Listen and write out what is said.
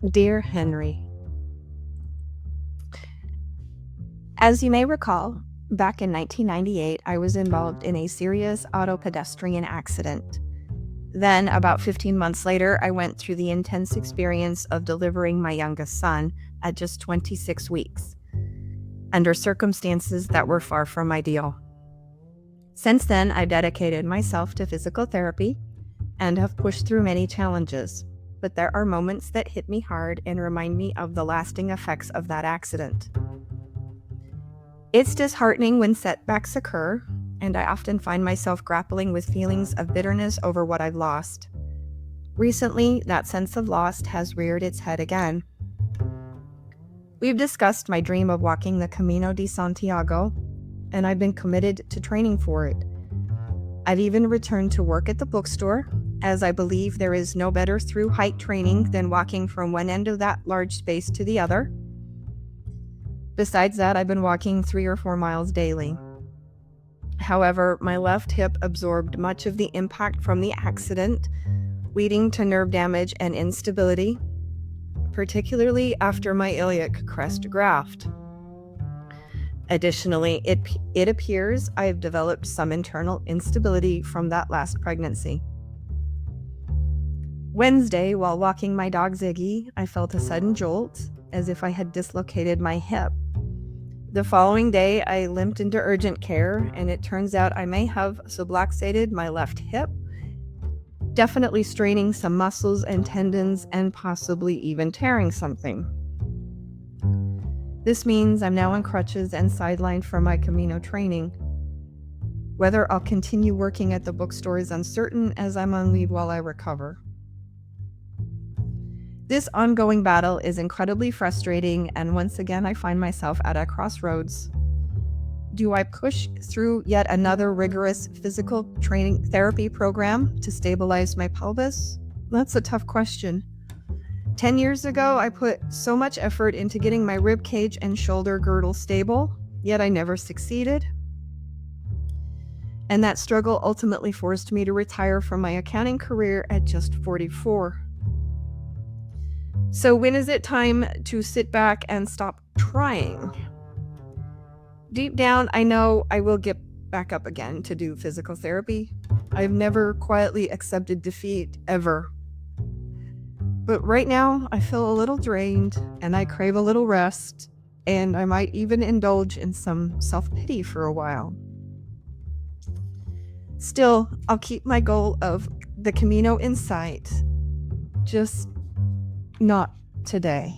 Dear Henry, as you may recall, back in 1998, I was involved in a serious auto pedestrian accident. Then, about 15 months later, I went through the intense experience of delivering my youngest son at just 26 weeks, under circumstances that were far from ideal. Since then, I've dedicated myself to physical therapy and have pushed through many challenges, but there are moments that hit me hard and remind me of the lasting effects of that accident. It's disheartening when setbacks occur, and I often find myself grappling with feelings of bitterness over what I've lost. Recently, that sense of loss has reared its head again. We've discussed my dream of walking the Camino de Santiago, and I've been committed to training for it. I've even returned to work at the bookstore, as I believe there is no better through-hike training than walking from one end of that large space to the other. Besides that, I've been walking 3 or 4 miles daily. However, my left hip absorbed much of the impact from the accident, leading to nerve damage and instability, particularly after my iliac crest graft. Additionally, it appears I've developed some internal instability from that last pregnancy. Wednesday, while walking my dog Ziggy, I felt a sudden jolt, as if I had dislocated my hip. The following day, I limped into urgent care, and it turns out I may have subluxated my left hip, definitely straining some muscles and tendons and possibly even tearing something. This means I'm now on crutches and sidelined from my Camino training. Whether I'll continue working at the bookstore is uncertain, as I'm on leave while I recover. This ongoing battle is incredibly frustrating, and once again I find myself at a crossroads. Do I push through yet another rigorous physical training therapy program to stabilize my pelvis? That's a tough question. 10 years ago, I put so much effort into getting my rib cage and shoulder girdle stable, yet I never succeeded. And that struggle ultimately forced me to retire from my accounting career at just 44. So when is it time to sit back and stop trying? Deep down, I know I will get back up again to do physical therapy. I've never quietly accepted defeat, ever. But right now, I feel a little drained, and I crave a little rest, and I might even indulge in some self-pity for a while. Still, I'll keep my goal of the Camino in sight. Just not today.